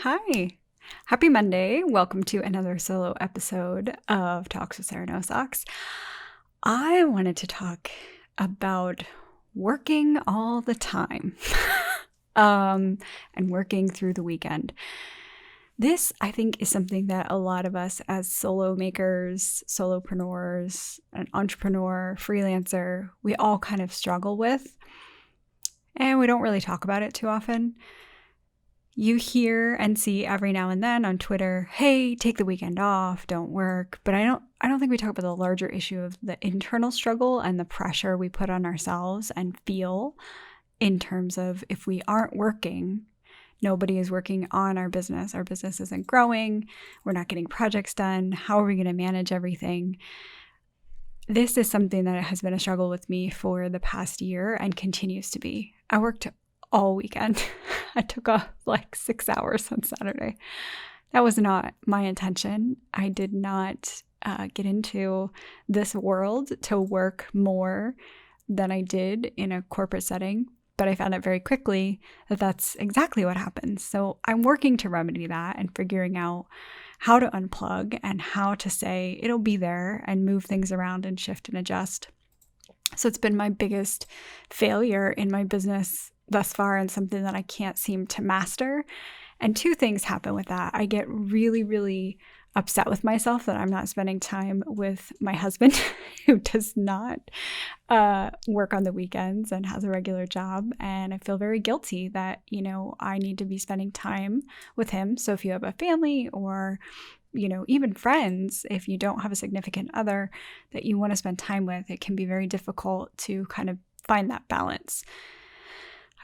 Hi. Happy Monday. Welcome to another solo episode of Talks with SaraNoSocks. I wanted to talk about working all the time and working through the weekend. This, I think, is something that a lot of us as solo makers, solopreneurs, an entrepreneur, freelancer, we all kind of struggle with. And we don't really talk about it too often. You hear and see every now and then on Twitter, hey, take the weekend off, don't work. But I don't think we talk about the larger issue of the internal struggle and the pressure we put on ourselves and feel in terms of if we aren't working, nobody is working on our business isn't growing, we're not getting projects done, how are we going to manage everything? This is something that has been a struggle with me for the past year and continues to be. I worked all weekend. I took off like 6 hours on Saturday. That was not my intention. I did not get into this world to work more than I did in a corporate setting, but I found out very quickly that that's exactly what happens. So I'm working to remedy that and figuring out how to unplug and how to say it'll be there and move things around and shift and adjust. So it's been my biggest failure in my business thus far and something that I can't seem to master. And two things happen with that. I get really, really upset with myself that I'm not spending time with my husband who does not work on the weekends and has a regular job. And I feel very guilty that, I need to be spending time with him. So if you have a family or even friends, if you don't have a significant other that you want to spend time with, it can be very difficult to kind of find that balance.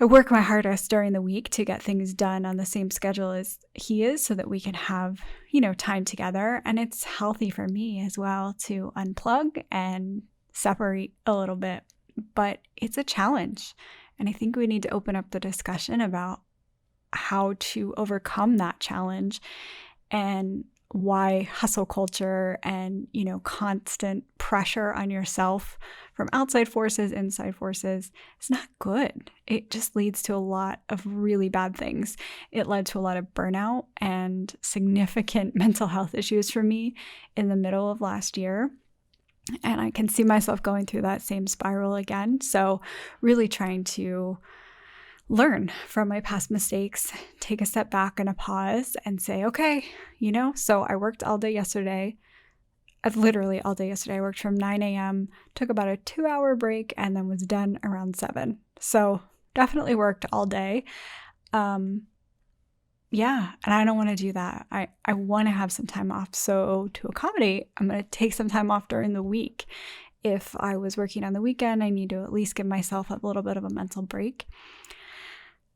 I work my hardest during the week to get things done on the same schedule as he is so that we can have, time together. And it's healthy for me as well to unplug and separate a little bit. But it's a challenge. And I think we need to open up the discussion about how to overcome that challenge and why hustle culture and, constant pressure on yourself from outside forces, inside forces is not good. It just leads to a lot of really bad things. It led to a lot of burnout and significant mental health issues for me in the middle of last year. And I can see myself going through that same spiral again. So really trying to learn from my past mistakes, take a step back and a pause and say, okay, so I worked all day yesterday. Literally all day yesterday. I worked from 9 a.m., took about a 2-hour break, and then was done around 7. So definitely worked all day. And I don't want to do that. I want to have some time off. So to accommodate, I'm going to take some time off during the week. If I was working on the weekend, I need to at least give myself a little bit of a mental break.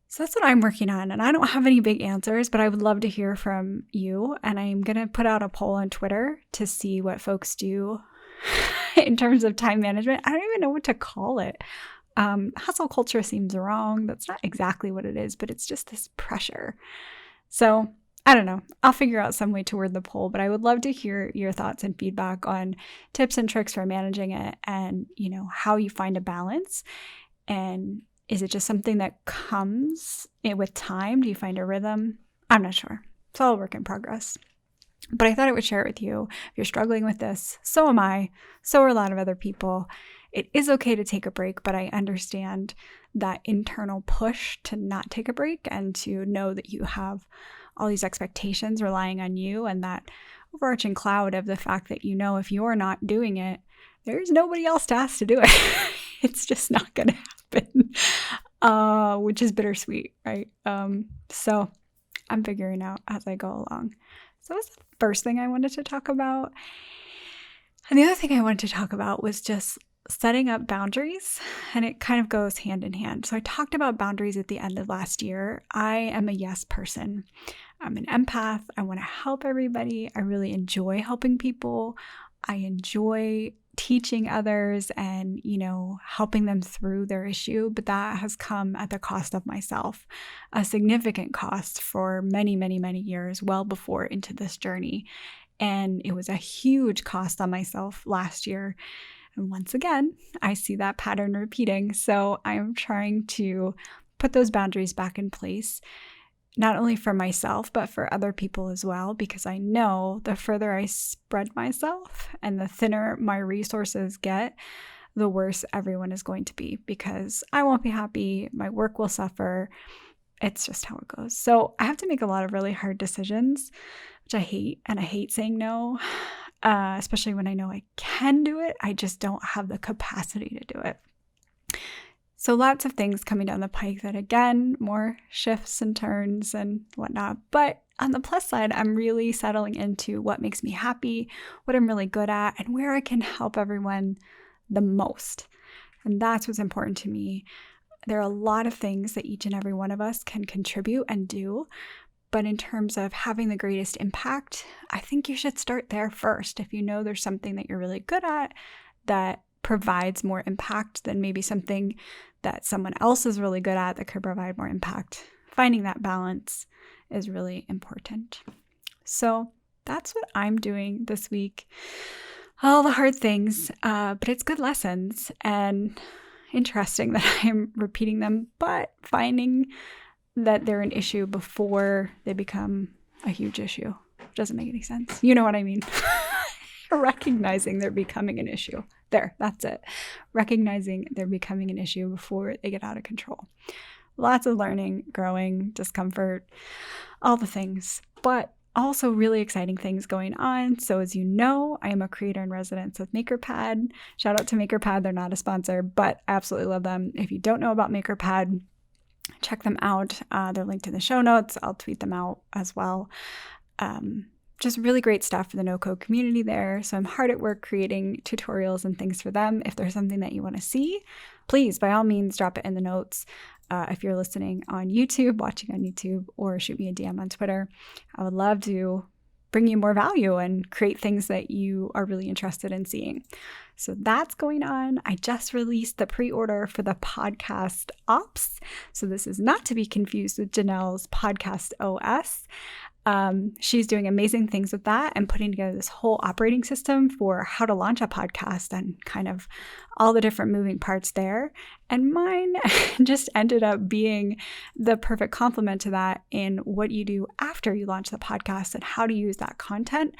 So that's what I'm working on. And I don't have any big answers, but I would love to hear from you. And I'm going to put out a poll on Twitter to see what folks do in terms of time management. I don't even know what to call it. Hustle culture seems wrong. That's not exactly what it is, but it's just this pressure. So I don't know. I'll figure out some way to word the poll, but I would love to hear your thoughts and feedback on tips and tricks for managing it and, how you find a balance. And is it just something that comes with time? Do you find a rhythm? I'm not sure. It's all a work in progress. But I thought I would share it with you. If you're struggling with this, so am I. So are a lot of other people. It is okay to take a break, but I understand that internal push to not take a break and to know that you have all these expectations relying on you and that overarching cloud of the fact that if you're not doing it, there's nobody else to ask to do it. It's just not going to happen, which is bittersweet, right? So I'm figuring out as I go along. So that's the first thing I wanted to talk about. And the other thing I wanted to talk about was just setting up boundaries, and it kind of goes hand in hand. So I talked about boundaries at the end of last year. I am a yes person. I'm an empath. I want to help everybody. I really enjoy helping people. I enjoy teaching others and, helping them through their issue. But that has come at the cost of myself, a significant cost for many, many, many years, well before into this journey. And it was a huge cost on myself last year. And once again, I see that pattern repeating. So I am trying to put those boundaries back in place not only for myself, but for other people as well, because I know the further I spread myself and the thinner my resources get, the worse everyone is going to be, because I won't be happy, my work will suffer. It's just how it goes. So I have to make a lot of really hard decisions, which I hate, and I hate saying no, especially when I know I can do it. I just don't have the capacity to do it. So lots of things coming down the pike that, again, more shifts and turns and whatnot. But on the plus side, I'm really settling into what makes me happy, what I'm really good at, and where I can help everyone the most. And that's what's important to me. There are a lot of things that each and every one of us can contribute and do. But in terms of having the greatest impact, I think you should start there first. If you know there's something that you're really good at that provides more impact than maybe something that someone else is really good at that could provide more impact, finding that balance is really important. So that's what I'm doing this week. All the hard things, but it's good lessons, and interesting that I'm repeating them, but finding that they're an issue before they become a huge issue. Doesn't make any sense. You know what I mean? Recognizing they're becoming an issue. There, that's it. Recognizing they're becoming an issue before they get out of control. Lots of learning, growing, discomfort, all the things, but also really exciting things going on. So as you know, I am a creator in residence with MakerPad. Shout out to MakerPad. They're not a sponsor, but I absolutely love them. If you don't know about MakerPad, check them out. They're linked in the show notes. I'll tweet them out as well. Just really great stuff for the no-code community there. So I'm hard at work creating tutorials and things for them. If there's something that you want to see, please, by all means, drop it in the notes. If you're listening on YouTube, watching on YouTube, or shoot me a DM on Twitter, I would love to bring you more value and create things that you are really interested in seeing. So that's going on. I just released the pre-order for the podcast ops. So this is not to be confused with Janelle's podcast OS. She's doing amazing things with that and putting together this whole operating system for how to launch a podcast and kind of all the different moving parts there. And mine just ended up being the perfect complement to that in what you do after you launch the podcast and how to use that content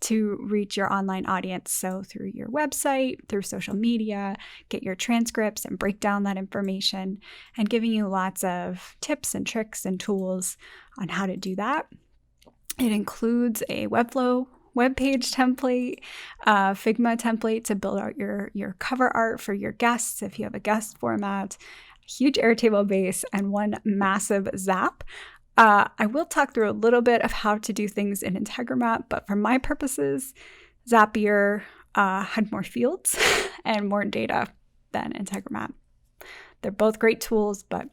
to reach your online audience. So through your website, through social media, get your transcripts and break down that information, and giving you lots of tips and tricks and tools on how to do that. It includes a Webflow web page template, Figma template to build out your cover art for your guests if you have a guest format, huge Airtable base, and one massive Zap. I will talk through a little bit of how to do things in Integromat, but for my purposes, Zapier had more fields and more data than Integromat. They're both great tools, but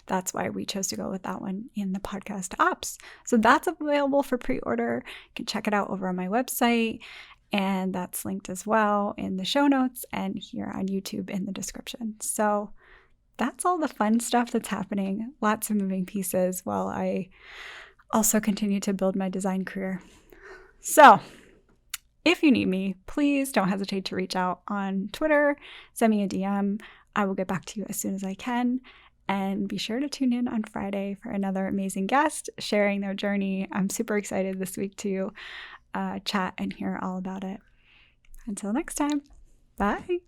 that's why we chose to go with that one in the podcast ops. So that's available for pre-order. You can check it out over on my website, and that's linked as well in the show notes and here on YouTube in the description. So that's all the fun stuff that's happening. Lots of moving pieces while I also continue to build my design career. So if you need me, please don't hesitate to reach out on Twitter, send me a DM. I will get back to you as soon as I can. And be sure to tune in on Friday for another amazing guest sharing their journey. I'm super excited this week to chat and hear all about it. Until next time, bye.